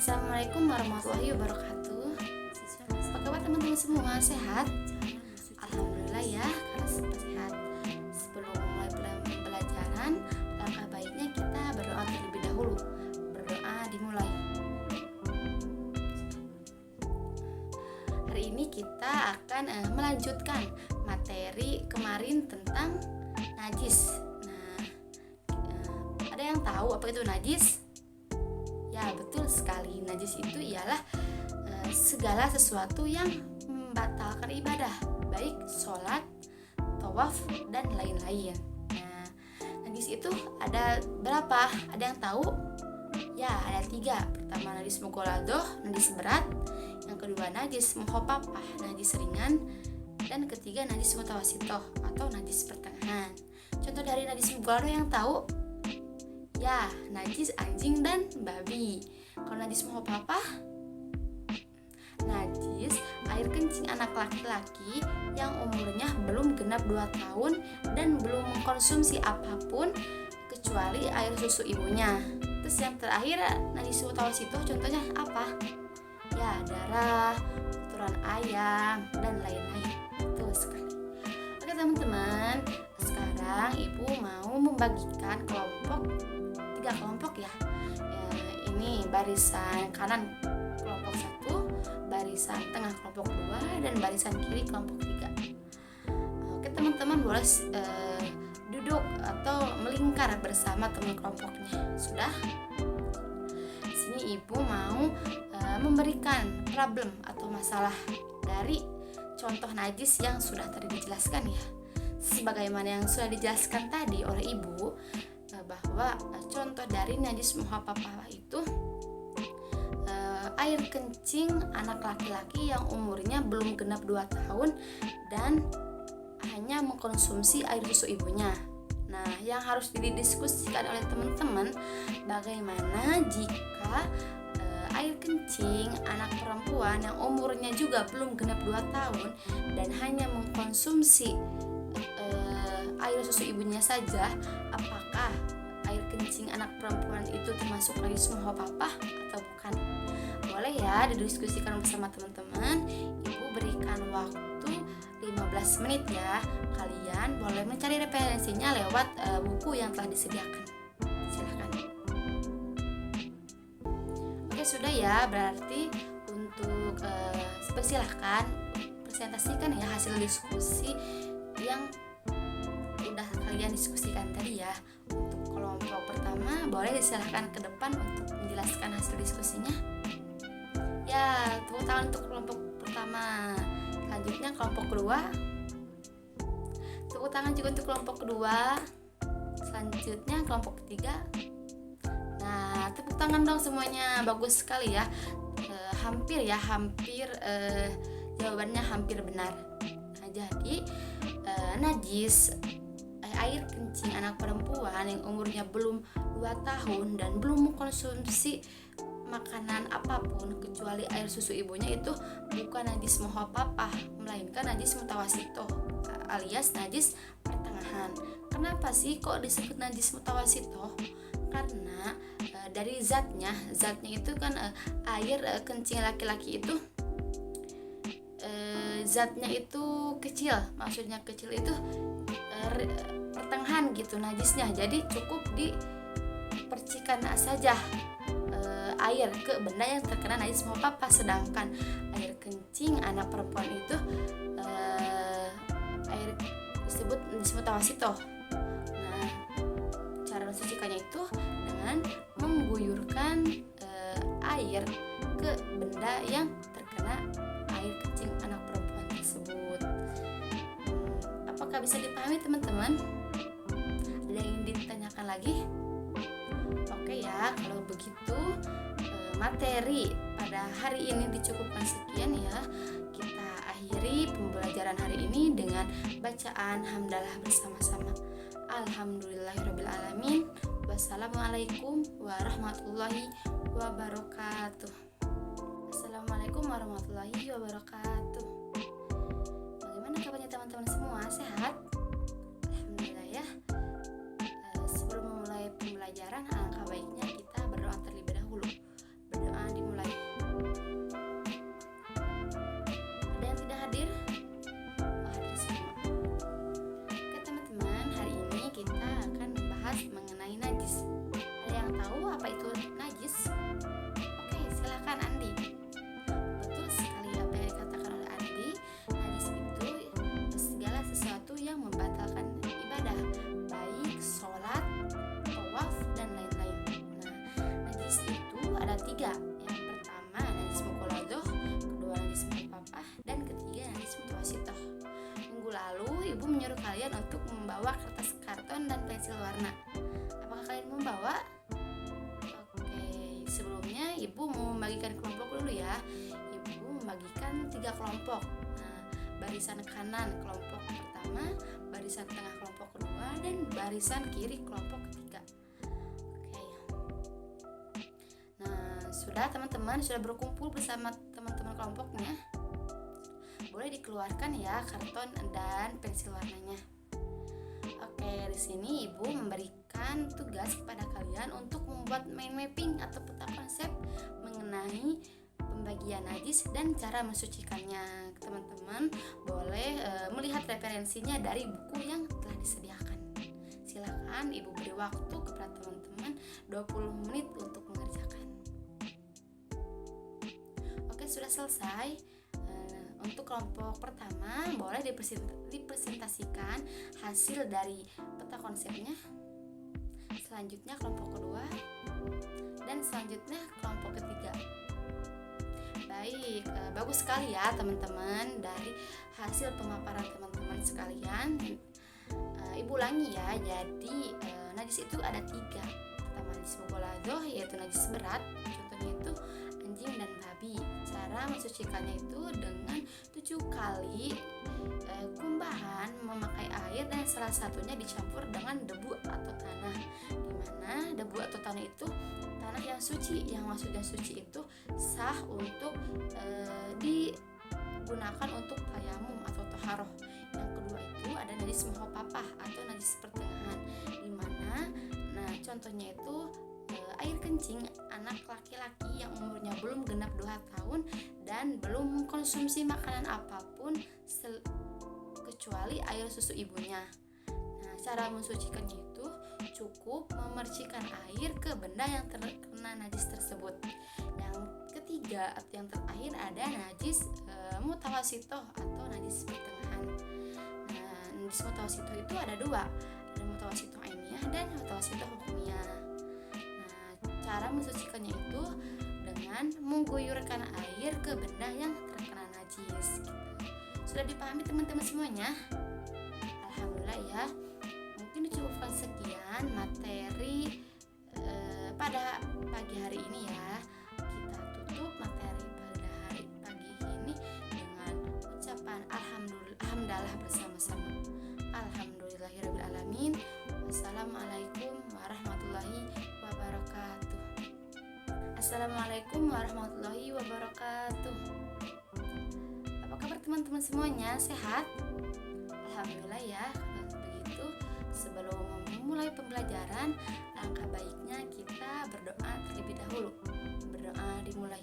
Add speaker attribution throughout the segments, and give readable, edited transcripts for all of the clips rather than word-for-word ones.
Speaker 1: Assalamualaikum warahmatullahi wabarakatuh. Apa kabar teman-teman semua? Sehat? Alhamdulillah ya, karena sehat. Sebelum mulai pembelajaran, langkah baiknya kita berdoa terlebih dahulu. Berdoa dimulai. Hari ini kita akan melanjutkan materi kemarin tentang najis. Ada yang tahu apa itu najis? Ya, betul sekali. Najis itu ialah segala sesuatu yang membatalkan ibadah, baik sholat, tawaf, dan lain-lain. Nah, najis itu ada berapa? Ada yang tahu? Ya, ada 3. Pertama, najis mughaladoh, najis berat. Yang kedua, najis mukhafafah, najis ringan. Dan ketiga, najis mutawasitoh atau najis pertengahan. Contoh dari najis mughaladoh yang tahu? Ya, najis anjing dan babi. Kalau najis mukhafafah, najis air kencing anak laki-laki yang umurnya belum genap 2 tahun dan belum mengkonsumsi apapun kecuali air susu ibunya. Terus yang terakhir, najis mutawasitoh contohnya apa? Ya, darah, kotoran ayam, dan lain-lain. Betul sekali. Oke teman-teman, sekarang ibu mau membagikan 3 kelompok ya. Ini barisan kanan kelompok 1, barisan tengah kelompok 2, dan barisan kiri kelompok 3. Oke teman-teman, boleh duduk atau melingkar bersama teman kelompoknya. Sudah? Di sini ibu mau memberikan problem atau masalah dari contoh najis yang sudah tadi dijelaskan ya. Sebagaimana yang sudah dijelaskan tadi oleh ibu, bahwa contoh dari najis mukhafafah itu air kencing anak laki-laki yang umurnya belum genap 2 tahun dan hanya mengkonsumsi air susu ibunya. Nah, yang harus didiskusikan oleh teman-teman, bagaimana jika air kencing anak perempuan yang umurnya juga belum genap 2 tahun dan hanya mengkonsumsi air susu ibunya saja, apakah air kencing anak perempuan itu termasuk najis mukhafafah atau bukan? Boleh ya didiskusikan bersama teman-teman. Ibu berikan waktu 15 menit ya. Kalian boleh mencari referensinya lewat buku yang telah disediakan. Silahkan. Oke, sudah ya. Berarti untuk silahkan presentasikan ya hasil diskusi yang udah kalian diskusikan tadi ya. Untuk kelompok pertama boleh disilahkan ke depan untuk menjelaskan hasil diskusinya. Ya, tepuk tangan untuk kelompok pertama. Selanjutnya kelompok kedua. Tepuk tangan juga untuk kelompok kedua. Selanjutnya kelompok ketiga. Nah, tepuk tangan dong semuanya. Bagus sekali ya. Hampir jawabannya hampir benar. Nah, jadi najis air kencing anak perempuan yang umurnya belum 2 tahun dan belum mengkonsumsi makanan apapun kecuali air susu ibunya itu bukan najis mukhafafah, melainkan najis mutawasitoh alias najis pertengahan. Kenapa sih kok disebut najis mutawasitoh? Karena dari zatnya itu kan air kencing laki-laki itu zatnya itu kecil, maksudnya kecil itu pertengahan gitu najisnya, jadi cukup dipercikan saja air ke benda yang terkena najis mukhafafah. Sedangkan air kencing anak perempuan itu air disebut najis mutawasitoh. Nah, cara mensucikannya itu dengan mengguyurkan air ke benda yang terkena air kencing anak perempuan tersebut. Apakah bisa dipahami teman-teman? Ada yang ingin ditanyakan lagi? Oke ya, kalau begitu materi pada hari ini dicukupkan sekian ya. Kita akhiri pembelajaran hari ini dengan bacaan hamdalah bersama-sama. Alhamdulillahirabbil alamin. Wassalamualaikum warahmatullahi wabarakatuh. Assalamualaikum warahmatullahi wabarakatuh. Bagaimana kabarnya teman-teman semua? Sehat? Alhamdulillah ya. Sebelum memulai pembelajaran, alangkah baiknya kita berdoa terlebih dahulu. Berdoa dimulai membahas mengenai najis. Ada yang tahu apa itu najis? Oke, silakan Andi. Betul sekali apa yang dikatakan oleh Andi. Najis itu segala sesuatu yang membatalkan ibadah, baik sholat, tawaf, dan lain-lain. Najis itu ada 3. Yang pertama najis mukhalathah, kedua najis muhafafah, dan ketiga najis mutawasithah. Minggu lalu ibu menyuruh kalian untuk membawa kertas karton dan pensil warna. Apakah kalian membawa? Oke, sebelumnya ibu mau membagikan kelompok dulu ya. Ibu membagikan 3 kelompok. Barisan kanan kelompok pertama, barisan tengah kelompok kedua, dan barisan kiri kelompok ketiga. Sudah teman-teman sudah berkumpul bersama teman-teman kelompoknya. Boleh dikeluarkan ya karton dan pensil warnanya. Oke, di sini ibu memberikan tugas kepada kalian untuk membuat mind mapping atau peta konsep mengenai pembagian najis dan cara mensucikannya. Teman-teman boleh melihat referensinya dari buku yang telah disediakan. Silakan ibu beri waktu kepada teman-teman 20 menit untuk mengerjakan. Oke, sudah selesai. Untuk kelompok pertama boleh dipresentasikan hasil dari peta konsepnya. Selanjutnya kelompok kedua, dan selanjutnya kelompok ketiga. Baik, bagus sekali ya teman-teman dari hasil pemaparan teman-teman sekalian. Ibu ulangi ya. Jadi najis itu ada 3. Pertama najis mukhalathah, yaitu najis berat. Contohnya itu anjing dan babi. Cara mensucikannya itu dengan 7 kali kumbahan memakai air, dan salah satunya dicampur dengan debu atau tanah. Dimana debu atau tanah itu tanah yang suci, yang maksudnya suci itu sah untuk digunakan untuk tayamum atau taharah. Yang kedua itu ada najis muhafafah atau najis pertengahan, dimana contohnya itu air kencing anak laki-laki yang umurnya belum genap 2 tahun dan belum mengkonsumsi makanan apapun kecuali air susu ibunya. Cara mensucikannya itu cukup memercikan air ke benda yang terkena najis tersebut. Yang ketiga atau yang terakhir ada najis mutawasithah atau najis pertengahan. Najis mutawasithah itu ada 2, ada mutawasithah ainiyah dan mutawasithah hukmiyah. Cara mensucikannya itu dengan mengguyurkan air ke benda yang terkena najis. Sudah dipahami teman-teman semuanya? Alhamdulillah ya. Mungkin dicukupkan sekian materi pada pagi hari ini ya. Kita tutup materi pada pagi ini dengan ucapan alhamdulillah bersama-sama. Alhamdulillahirabbil alamin. Wassalamualaikum warahmatullahi wabarakatuh. Assalamualaikum warahmatullahi wabarakatuh. Apa kabar teman-teman semuanya? Sehat? Alhamdulillah ya. Begitu, sebelum memulai pembelajaran, langkah baiknya kita berdoa terlebih dahulu. Berdoa dimulai.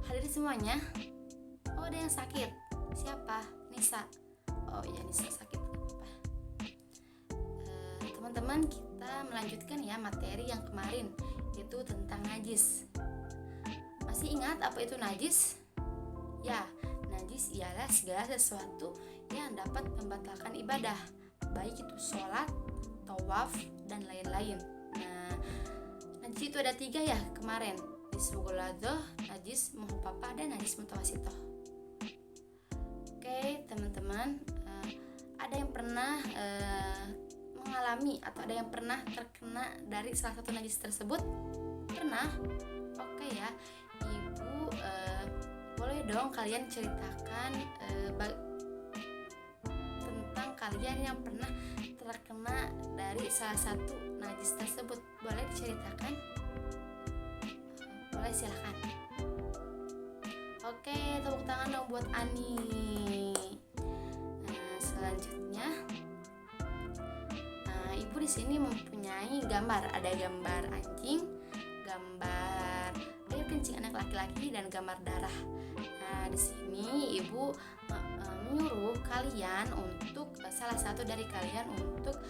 Speaker 1: Hadirin semuanya. Oh, ada yang sakit. Siapa? Nisa. Oh iya, Nisa sakit. Teman-teman, kita melanjutkan ya materi yang kemarin, yaitu tentang najis. Masih ingat apa itu najis? Ya, najis ialah segala sesuatu yang dapat membatalkan ibadah, baik itu sholat, tawaf, dan lain-lain. Najis itu ada 3 ya kemarin, najis mukhalathah, najis muhafafah, dan najis mutawasithah. Oke teman-teman, ada yang pernah mengalami atau ada yang pernah terkena dari salah satu najis tersebut? Pernah? Oke ya, ibu boleh dong kalian ceritakan tentang kalian yang pernah terkena dari salah satu najis tersebut. Boleh diceritakan? Boleh, silakan. Oke, tepuk tangan dong buat Ani. Selanjutnya, ibu di sini mempunyai gambar. Ada gambar anjing, gambar air kencing anak laki-laki, dan gambar darah. Nah, di sini ibu menyuruh kalian untuk salah satu dari kalian untuk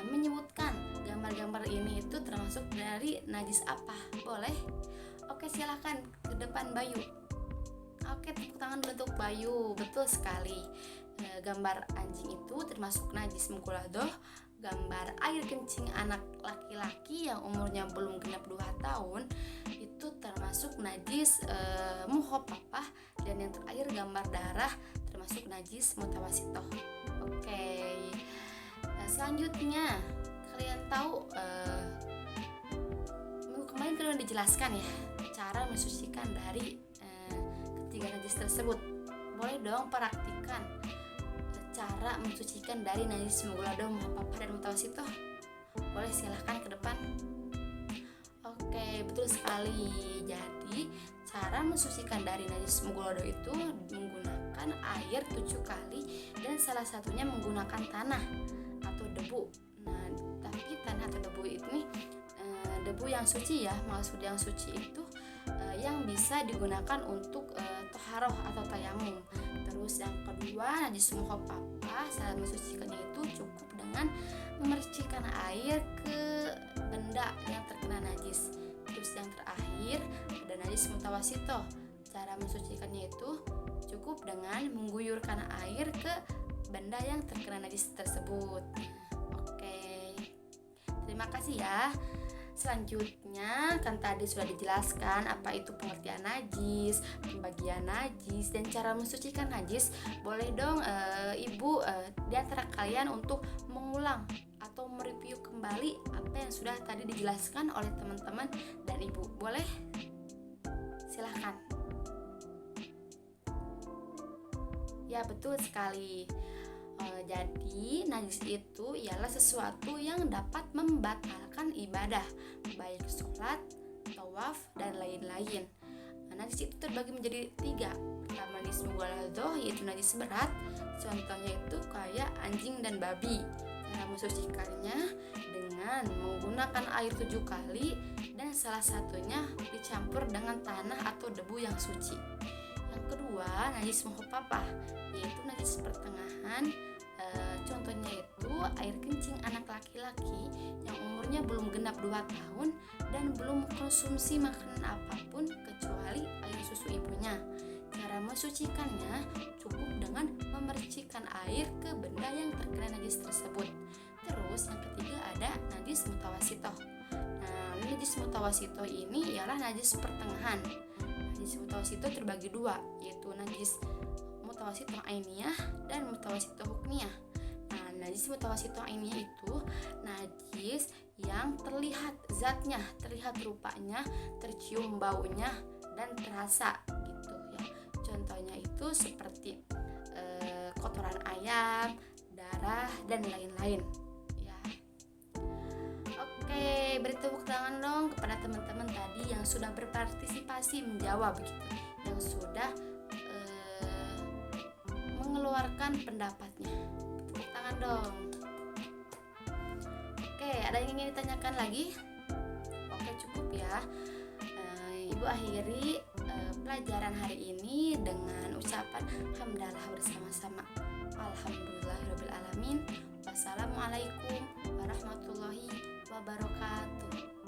Speaker 1: menyebutkan gambar-gambar ini itu termasuk dari najis apa. Boleh? Oke, silakan ke depan Bayu. Oke, tepuk tangan dulu untuk Bayu. Betul sekali. Gambar anjing itu termasuk najis mughaladhah. Gambar air kencing anak laki-laki yang umurnya belum genap 2 tahun itu termasuk najis mukhafafah. Dan yang terakhir gambar darah termasuk najis mutawasitoh. Oke. Selanjutnya kalian tahu minggu kemarin kan udah dijelaskan ya cara mensucikan dari ketiga najis tersebut. Boleh dong praktikan cara mensucikan dari najis mughaladhah, mukhafafah, dan mutawasitoh. Boleh, silahkan ke depan. Oke, betul sekali. Jadi cara mensucikan dari najis mughaladhah itu menggunakan air 7 kali dan salah satunya menggunakan tanah atau debu. Nah, tapi tanah atau debu ini debu yang suci ya, maksud yang suci itu yang bisa digunakan untuk toharoh atau tayamum. Terus yang kedua, najis mukhafafah, cara mensucikannya itu cukup dengan memercikkan air ke benda yang terkena najis. Terus yang terakhir ada najis mutawasitoh, cara mensucikannya itu cukup dengan mengguyurkan air ke benda yang terkena najis tersebut. Oke, terima kasih ya. Selanjutnya kan tadi sudah dijelaskan apa itu pengertian najis, pembagian najis, dan cara mensucikan najis. Boleh dong ibu di antara kalian untuk mengulang atau mereview kembali apa yang sudah tadi dijelaskan oleh teman-teman dan ibu. Boleh? Silahkan. Ya, betul sekali. Jadi najis itu ialah sesuatu yang dapat membatalkan ibadah, baik sholat, tawaf, dan lain-lain. Najis itu terbagi menjadi 3. Pertama, najis mughaladhah, yaitu najis berat. Contohnya itu kayak anjing dan babi. Cara mensucikannya dengan menggunakan air 7 kali dan salah satunya dicampur dengan tanah atau debu yang suci. Yang kedua, najis mukhafafah, yaitu najis pertengahan. Contohnya itu air kencing anak laki-laki yang umurnya belum genap 2 tahun dan belum konsumsi makanan apapun kecuali air susu ibunya. Cara mensucikannya cukup dengan memercikkan air ke benda yang terkena najis tersebut. Terus yang ketiga ada najis mutawasitoh. Nah, najis mutawasitoh ini ialah najis pertengahan. Najis mutawasitoh terbagi 2, yaitu najis mutawasitoh ainiyah dan mutawasitoh hukmiyah. Nah, najis mutawasitoh ainiyah itu najis yang terlihat zatnya, terlihat rupanya, tercium baunya, dan terasa gitu ya. Contohnya itu seperti kotoran ayam, darah, dan lain-lain ya. Oke, beri tepuk tangan dong kepada teman-teman tadi yang sudah berpartisipasi menjawab gitu, yang sudah mengeluarkan pendapatnya. Tepuk tangan dong. Oke, ada yang ingin ditanyakan lagi? Oke, cukup ya. Ibu akhiri pelajaran hari ini dengan ucapan hamdalah bersama-sama. Alhamdulillahirabbil alamin. Wassalamualaikum warahmatullahi wabarakatuh.